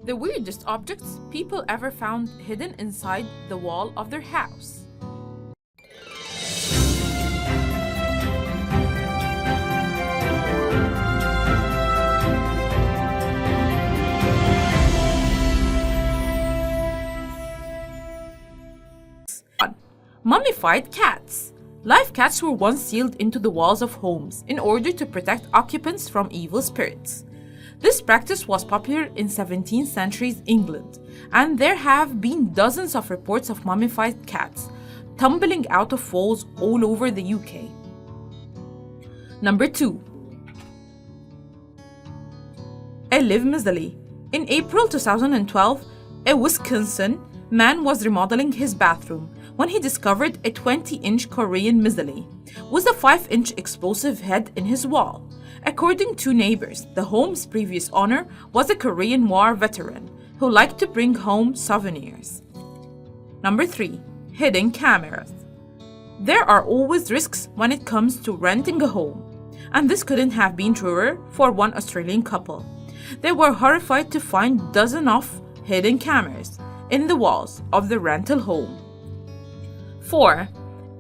The weirdest objects people ever found hidden inside the wall of their house. Mummified cats. Live cats were once sealed into the walls of homes in order to protect occupants from evil spirits. This practice was popular in 17th century England, and there have been dozens of reports of mummified cats tumbling out of walls all over the UK. Number 2. A live mausoleum. In April 2012, a Wisconsin man was remodeling his bathroom when he discovered a 20-inch Korean mausoleum with a 5-inch explosive head in his wall. According to neighbors, the home's previous owner was a Korean War veteran who liked to bring home souvenirs. Number 3. Hidden cameras. There are always risks when it comes to renting a home, and this couldn't have been truer for one Australian couple. They were horrified to find dozens of hidden cameras in the walls of the rental home. 4.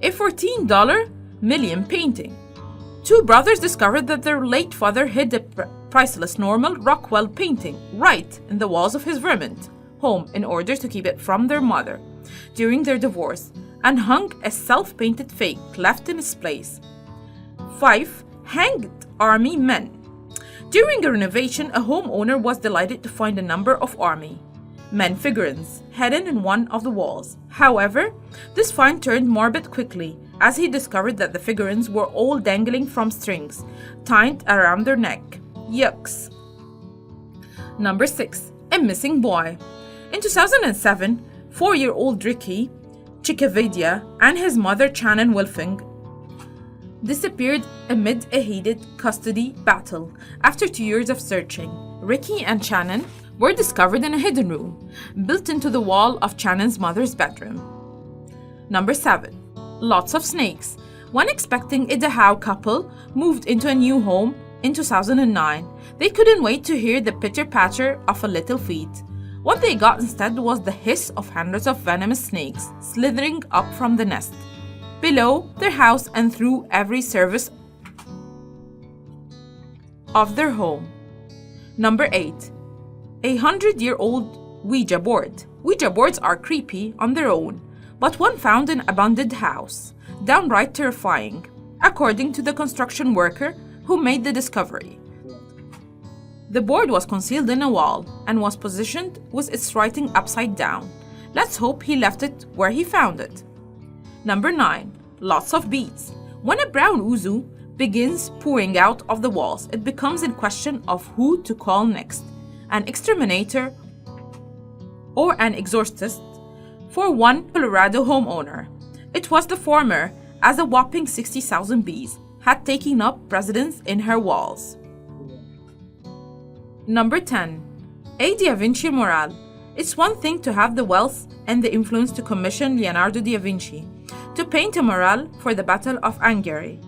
A $14 million painting. Two brothers discovered that their late father hid a priceless Norman Rockwell painting right in the walls of his Vermont home in order to keep it from their mother during their divorce, and hung a self-painted fake left in its place. 5. Hanged army men. During a renovation, a homeowner was delighted to find a number of army men figurines hidden in one of the walls. However, this find turned morbid quickly as he discovered that the figurines were all dangling from strings tied around their neck. Yucks. Number 6. A missing boy. In 2007, 4-year-old Ricky Chikavidia and his mother Shannon Wilfing disappeared amid a heated custody battle. After 2 years of searching, Ricky and Shannon were discovered in a hidden room built into the wall of Shannon's mother's bedroom. Number 7. Lots of snakes. When expecting a Dachau couple moved into a new home in 2009, they couldn't wait to hear the pitter-patter of a little feet. What they got instead was the hiss of hundreds of venomous snakes slithering up from the nest below their house and through every surface of their home. Number 8. A 100-year-old Ouija board. Ouija boards are creepy on their own, but one found in an abandoned house, downright terrifying, according to the construction worker who made the discovery. The board was concealed in a wall and was positioned with its writing upside down. Let's hope he left it where he found it. Number 9. Lots of beads. When a brown ouzo begins pouring out of the walls, it becomes a question of who to call next: an exterminator or an exorcist. For one Colorado homeowner, it was the former, as a whopping 60,000 bees had taken up residence in her walls. Number 10. A Da Vinci mural. It's one thing to have the wealth and the influence to commission Leonardo da Vinci to paint a mural for the Battle of Anghiari,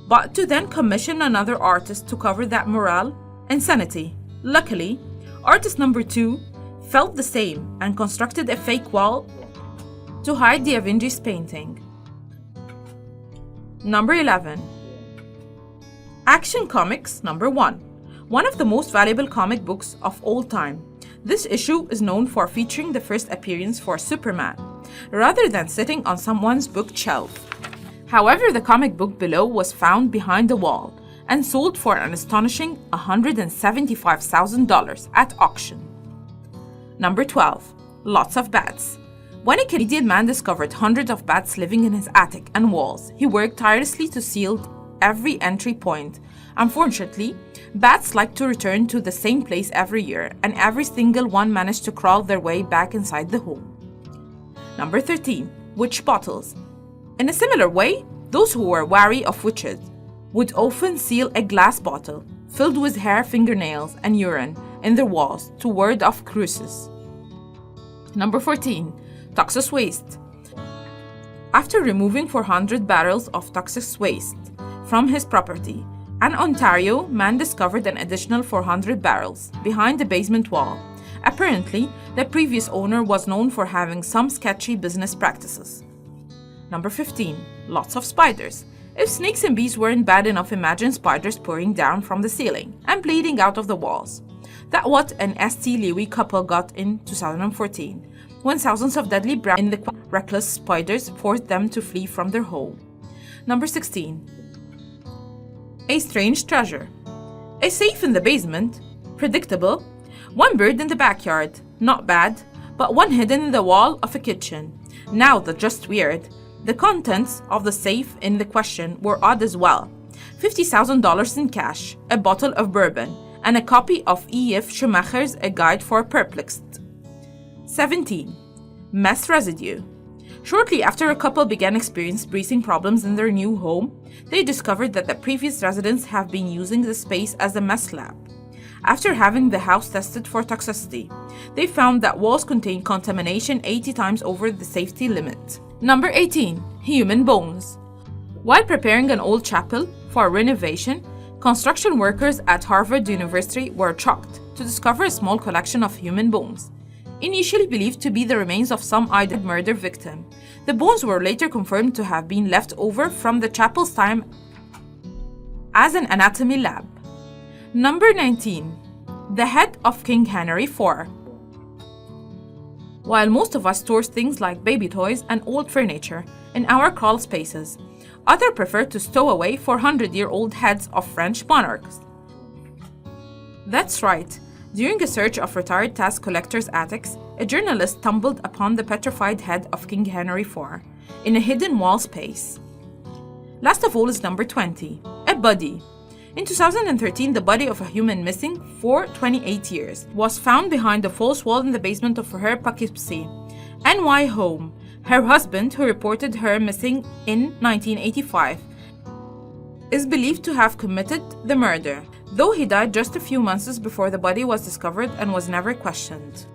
but to then commission another artist to cover that mural? Insanity. Luckily, artist number 2 felt the same and constructed a fake wall to hide Da Vinci's painting. Number 11. Action Comics number 1. One of the most valuable comic books of all time. This issue is known for featuring the first appearance for Superman, rather than sitting on someone's bookshelf. However, the comic book below was found behind the wall and sold for an astonishing $175,000 at auction. Number 12. Lots of bats. When a Canadian man discovered hundreds of bats living in his attic and walls, he worked tirelessly to seal every entry point. Unfortunately, bats like to return to the same place every year, and every single one managed to crawl their way back inside the home. Number 13. Witch bottles. In a similar way, those who were wary of witches would often seal a glass bottle filled with hair, fingernails, and urine in their walls to ward off curses. Number 14. Toxic waste. After removing 400 barrels of toxic waste from his property, an Ontario man discovered an additional 400 barrels behind the basement wall Apparently, the previous owner was known for having some sketchy business practices. Number 15. Lots of spiders. If snakes and bees weren't bad enough, imagine spiders pouring down from the ceiling and bleeding out of the walls. That's what an St. Louis couple got in 2014, when thousands of deadly brown in the reckless spiders forced them to flee from their home. Number 16. A strange treasure. A safe in the basement. Predictable. One bird in the backyard. Not bad, but one hidden in the wall of a kitchen. Now that's just weird. The contents of the safe in the question were odd as well. $50,000 in cash, a bottle of bourbon, and a copy of E.F. Schumacher's A Guide for Perplexed. 17. Mess residue. Shortly after a couple began experiencing breathing problems in their new home, they discovered that the previous residents have been using the space as a mess lab. After having the house tested for toxicity, they found that walls contained contamination 80 times over the safety limit. Number 18. Human bones. While preparing an old chapel for renovation, construction workers at Harvard University were shocked to discover a small collection of human bones, initially believed to be the remains of some idle murder victim. The bones were later confirmed to have been left over from the chapel's time as an anatomy lab. Number 19. The head of King Henry IV. While most of us store things like baby toys and old furniture in our crawl spaces, others prefer to stow away 400-year-old heads of French monarchs. That's right. During a search of retired tax collectors' attics, a journalist stumbled upon the petrified head of King Henry IV in a hidden wall space. Last of all is number 20, a body. In 2013, the body of a human missing for 28 years was found behind a false wall in the basement of her Poughkeepsie, NY home. Her husband, who reported her missing in 1985, is believed to have committed the murder, though he died just a few months before the body was discovered and was never questioned.